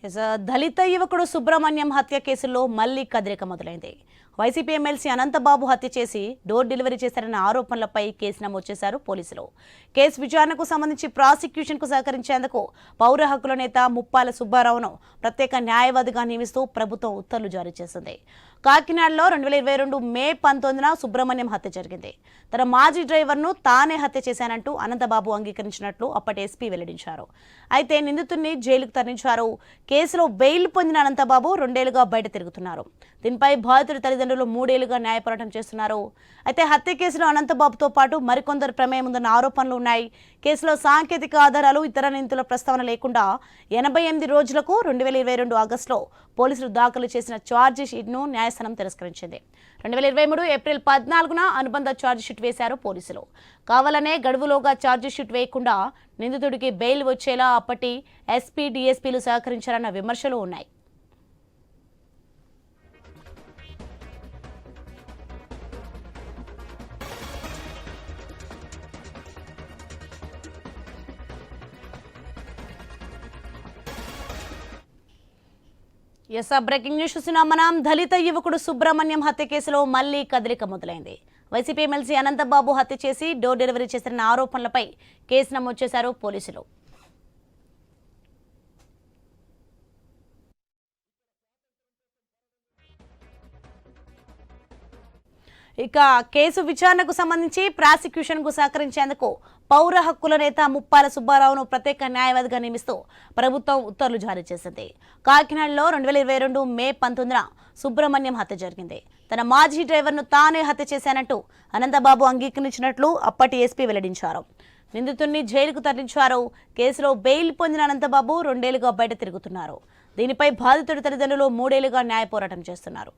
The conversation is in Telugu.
దళిత యువకుడు సుబ్రహ్మణ్యం హత్య కేసులో మళ్లీ కదలిక మొదలైంది. వైసీపీ ఎమ్మెల్సీ అనంతబాబు హత్య చేసి డోర్ డెలివరీ చేశారన్న ఆరోపణలపై కేసు నమోదు చేశారు పోలీసులు. కేసు విచారణకు సంబంధించి ప్రాసిక్యూషన్కు సహకరించేందుకు పౌర హక్కుల నేత ముప్పాల సుబ్బారావును ప్రత్యేక న్యాయవాదిగా నియమిస్తూ ప్రభుత్వం ఉత్తర్వులు జారీ చేసింది. కాకినాడలో 2022 మే 19న సుబ్రహ్మణ్యం హత్య జరిగింది. తన మాజీ డ్రైవర్ను తానే హత్య చేశానంటూ అనంతబాబు అంగీకరించినట్లు అప్పటి ఎస్పీ వెల్లడించారు. అయితే నిందితుడిని జైలుకు తరలించారు. కేసులో బెయిల్ పొందిన అనంతబాబు 2 ఏళ్లుగా బయట తిరుగుతున్నారు. దీనిపై బాధితుడి తల్లిదండ్రులు 3 ఏళ్లుగా న్యాయ పోరాటం చేస్తున్నారు. అయితే హత్య కేసులో అనంతబాబుతో పాటు మరికొందరు ప్రమేయం ఉందన్న ఆరోపణలు ఉన్నాయి. కేసులో సాంకేతిక ఆధారాలు, ఇతర నిందితుల ప్రస్తావన లేకుండా 88 రోజులకు 2022 ఆగస్టులో పోలీసులు దాఖలు చేసిన ఛార్జీ షీట్ను న్యాయస్థానం తిరస్కరించింది. 2023 ఏప్రిల్ 14న అనుబంధ ఛార్జీ షీట్ వేశారు పోలీసులు. కావాలనే గడువులోగా ఛార్జీ షీట్ వేయకుండా నిందితుడికి బెయిల్ వచ్చేలా అప్పటి ఎస్పీ, డీఎస్పీలు సహకరించారన్న విమర్శలు ఉన్నాయి. బ్రేకింగ్ న్యూస్ చూస్తున్నాం మనం. దళిత యువకుడు సుబ్రహ్మణ్యం హత్య కేసులో మళ్లీ కదలిక మొదలైంది. వైసీపీ ఎమ్మెల్సీ అనంతబాబు హత్య చేసి డోర్ డెలివరీ చేసిన ఆరోపణలపై కేసు నమోదు చేశారు పోలీసులు. ఇక కేసు విచారణకు సంబంధించి ప్రాసిక్యూషన్కు సహకరించేందుకు పౌర హక్కుల నేత ముప్పాల సుబ్బారావును ప్రత్యేక న్యాయవాదిగా నియమిస్తూ ప్రభుత్వం ఉత్తర్వులు జారీ చేసింది. కాకినాడలో 2022 మే 19న సుబ్రహ్మణ్యం హత్య జరిగింది. తన మాజీ డ్రైవర్ను తానే హత్య చేశానంటూ అనంతబాబు అంగీకరించినట్లు అప్పటి ఎస్పీ వెల్లడించారు. నిందితుడిని జైలుకు తరలించారు. కేసులో బెయిల్ పొందిన అనంతబాబు 2 ఏళ్లుగా బయట తిరుగుతున్నారు. దీనిపై బాధితుడి తల్లిదండ్రులు 3 ఏళ్లుగా న్యాయ పోరాటం చేస్తున్నారు.